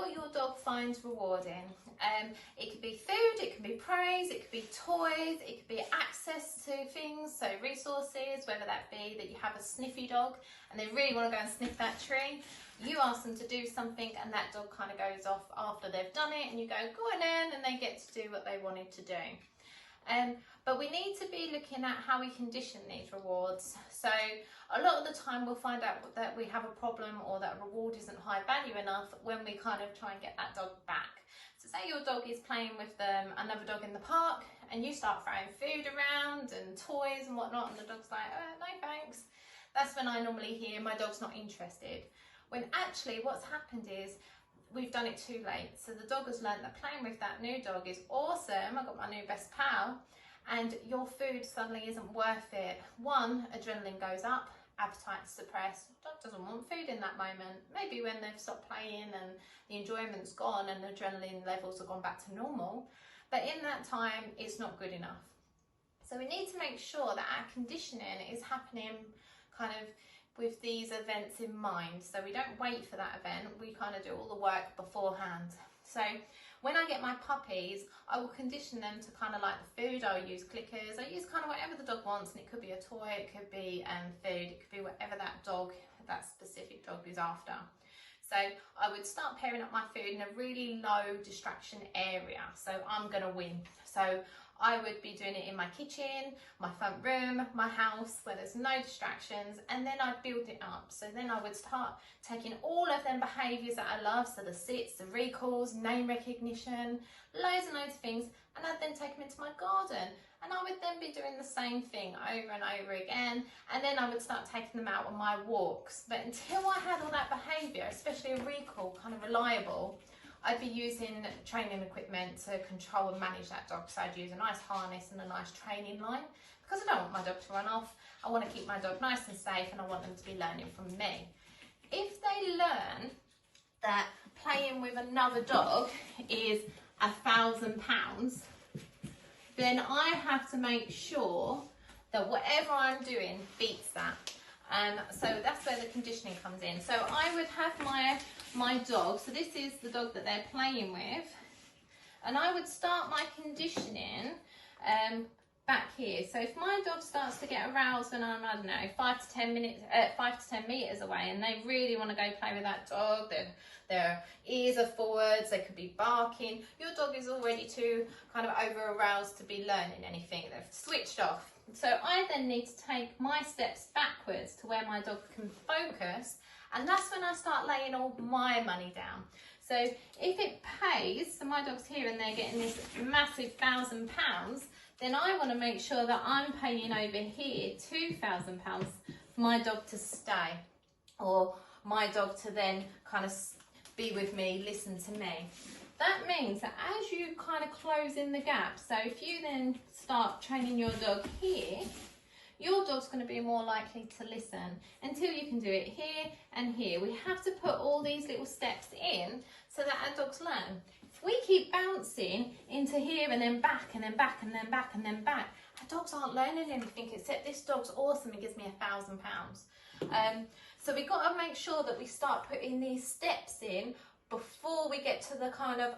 what your dog finds rewarding. It could be food, it can be praise, it could be toys, it could be access to things, so resources, whether that be that you have a sniffy dog and they really want to go and sniff that tree. You ask them to do something and that dog kind of goes off after they've done it, and you go on in, and they get to do what they wanted to do. But we need to be looking at how we condition these rewards. So a lot of the time we'll find out that we have a problem or that a reward isn't high value enough when we kind of try and get that dog back. So say your dog is playing with another dog in the park, and you start throwing food around and toys and whatnot, and the dog's like, no thanks. That's when I normally hear my dog's not interested. When actually what's happened is we've done it too late. So the dog has learned that playing with that new dog is awesome. I got my new best pal, and your food suddenly isn't worth it. One, adrenaline goes up, appetite's suppressed. Dog doesn't want food in that moment. Maybe when they've stopped playing and the enjoyment's gone and adrenaline levels have gone back to normal. But in that time, it's not good enough. So we need to make sure that our conditioning is happening kind of with these events in mind. So we don't wait for that event, we kind of do all the work beforehand. So when I get my puppies, I will condition them to kind of like the food. I'll use clickers, I use kind of whatever the dog wants, and it could be a toy, it could be food, it could be whatever that specific dog is after. So I would start pairing up my food in a really low distraction area, so I'm gonna win. So I would be doing it in my kitchen, my front room, my house, where there's no distractions, and then I'd build it up. So then I would start taking all of them behaviours that I love, so the sits, the recalls, name recognition, loads and loads of things, and I'd then take them into my garden. And I would then be doing the same thing over and over again, and then I would start taking them out on my walks. But until I had all that behaviour, especially a recall, kind of reliable, I'd be using training equipment to control and manage that dog. So I'd use a nice harness and a nice training line, because I don't want my dog to run off. I want to keep my dog nice and safe, and I want them to be learning from me. If they learn that playing with another dog is £1,000, then I have to make sure that whatever I'm doing beats that. So that's where the conditioning comes in. So I would have my dog, so this is the dog that they're playing with, and I would start my conditioning back here. So if my dog starts to get aroused when I'm, I don't know, 5 to 10 meters away, and they really want to go play with that dog, their ears are forwards, they could be barking, your dog is already too kind of over aroused to be learning anything. They've switched off. So I then need to take my steps backwards to where my dog can focus, and that's when I start laying all my money down. So if it pays, so my dog's here and they're getting this massive £1,000, then I want to make sure that I'm paying over here £2,000 for my dog to stay, or my dog to then kind of be with me, listen to me. That means that as you kind of close in the gap, so if you then start training your dog here, your dog's going to be more likely to listen until you can do it here and here. We have to put all these little steps in so that our dogs learn. If we keep bouncing into here and then back and then back and then back and then back, our dogs aren't learning anything except this dog's awesome, it gives me £1,000. So we've got to make sure that we start putting these steps in before we get to the kind of,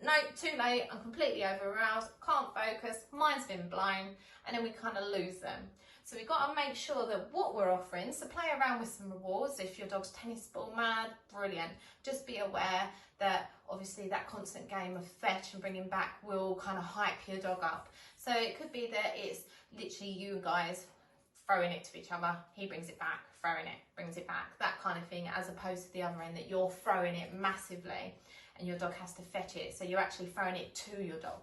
no, too late, I'm completely over aroused, can't focus, mind's been blown, and then we kind of lose them. So we've got to make sure that what we're offering, so play around with some rewards. If your dog's tennis ball mad, brilliant. Just be aware that obviously that constant game of fetch and bringing back will kind of hype your dog up. So it could be that it's literally you guys throwing it to each other, he brings it back, throwing it, brings it back, that kind of thing, as opposed to the other end that you're throwing it massively and your dog has to fetch it, so you're actually throwing it to your dog.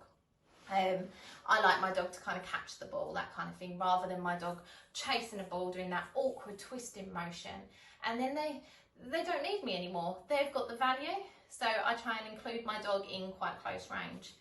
I like my dog to kind of catch the ball, that kind of thing, rather than my dog chasing a ball, doing that awkward twisting motion, and then they don't need me anymore. They've got the value, so I try and include my dog in quite close range.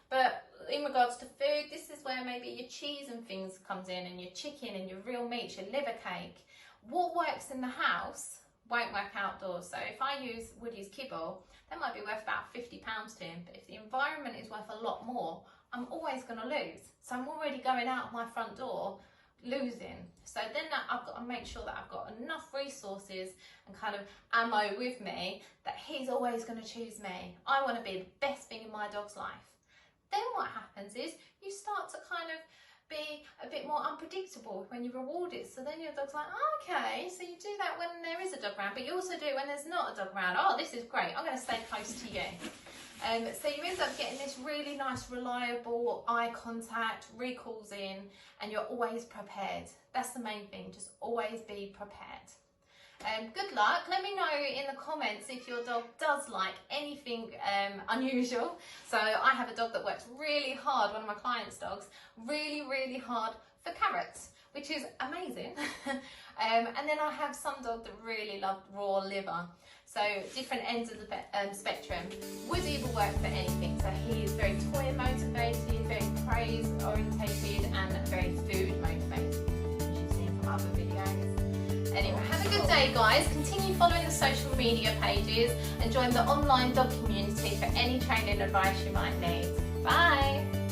But in regards to food, this is where maybe your cheese and things comes in, and your chicken and your real meat, your liver cake. What works in the house won't work outdoors. So if I use Woody's kibble, that might be worth about £50 to him, but if the environment is worth a lot more, I'm always going to lose. So I'm already going out of my front door losing. So then I've got to make sure that I've got enough resources and kind of ammo with me that he's always going to choose me. I want to be the best thing in my dog's life. Then what happens is you start to kind of be a bit more unpredictable when you reward it. So then your dog's like, oh, okay, so you do that when there is a dog around, but you also do it when there's not a dog around. Oh, this is great. I'm going to stay close to you. So you end up getting this really nice, reliable eye contact, recalls in, and you're always prepared. That's the main thing, just always be prepared. Good luck. Let me know in the comments if your dog does like anything unusual. So I have a dog that works really hard, one of my clients' dogs, really hard for carrots, which is amazing. And then I have some dog that really loved raw liver. So different ends of the spectrum. Woody will work for anything. So he is very toy motivated, very praise orientated, and very food motivated, as you've seen from other videos. Anyway, have a good day, guys. Continue following the social media pages and join the online dog community for any training advice you might need. Bye.